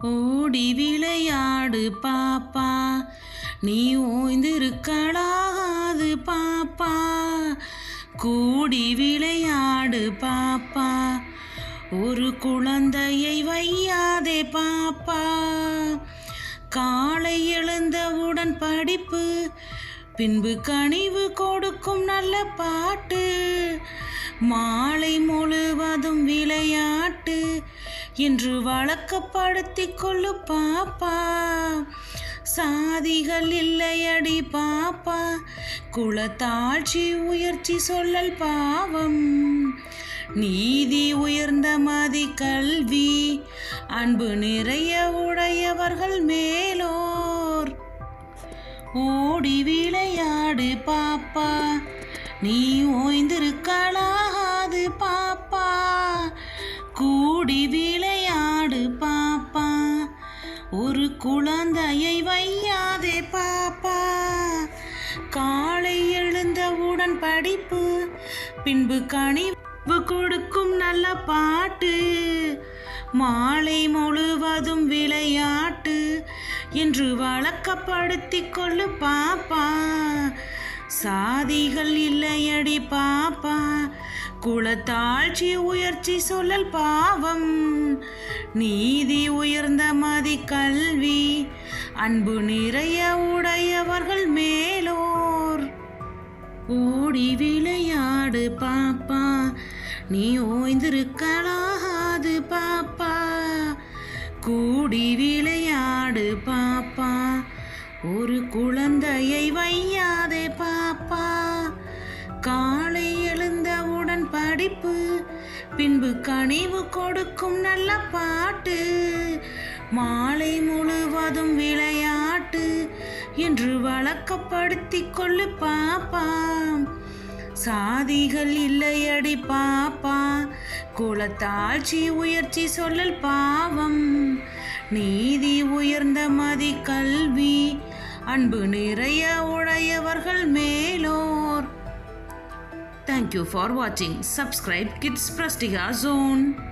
ஓடி விளையாடு பாப்பா, நீ ஓய்ந்திருக்கலாகாது பாப்பா. கூடி விளையாடு பாப்பா, ஒரு குழந்தையை வையாதே பாப்பா. காலை எழுந்தவுடன் படிப்பு, பின்பு கனிவு கொடுக்கும் நல்ல பாட்டு. மாலை முழுவதும் விளையாட்டு என்று வழக்கப்படுத்திக் கொள்ளு பாப்பா. சாதிகள் இல்லையடி பாப்பா, குலத்தாழ்ச்சி உயர்ச்சி சொல்லல் பாவம். நீதி உயர்ந்த மதி கல்வி, அன்பு நிறைய உடையவர்கள் மேலோர். ஓடி விளையாடு பாப்பா, நீ ஓய்ந்திருக்கலாகாது பாப்பா. கூடி விளையாடு பாப்பா, ஒரு குழந்தையை வையாதே பாப்பா. காலை எழுந்தவுடன் படிப்பு, பின்பு கனிவு கொடுக்கும் நல்ல பாட்டு. மாலை முழுவதும் விளையாட்டு என்று வழக்கப்படுத்திக் கொள்ளு பாப்பா. சாதிகள் இல்லையடி பாப்பா, குலத்தாழ்ச்சி உயர்ச்சி சொல்லல் பாவம். நீதி உயர்ந்த மதி கல்வி, அன்பு நிறைய உடையவர்கள் மேலோர். ஓடி விளையாடு பாப்பா, நீ ஓய்ந்திருக்கலாகாது பாப்பா. கூடி விளையாடு பாப்பா, ஒரு குழந்தையை வையாதே பாப்பா. காலை எழுந்தவுடன் படிப்பு, பின்பு கனிவு கொடுக்கும் நல்ல பாட்டு. மாலை முழுவதும் விளையாட்டு என்று வழக்கப்படுத்திக் கொள்ளு பாப்பா. சாதிகள் இல்லையடி பாப்பா, குலத்தாழ்ச்சி உயர்ச்சி சொல்லல் பாவம். நீதி உயர்ந்த மதி கல்வி, அன்பு நிறைய உடையவர்கள் மேலோர். Thank you for watching. Subscribe Kids Prastika Zone.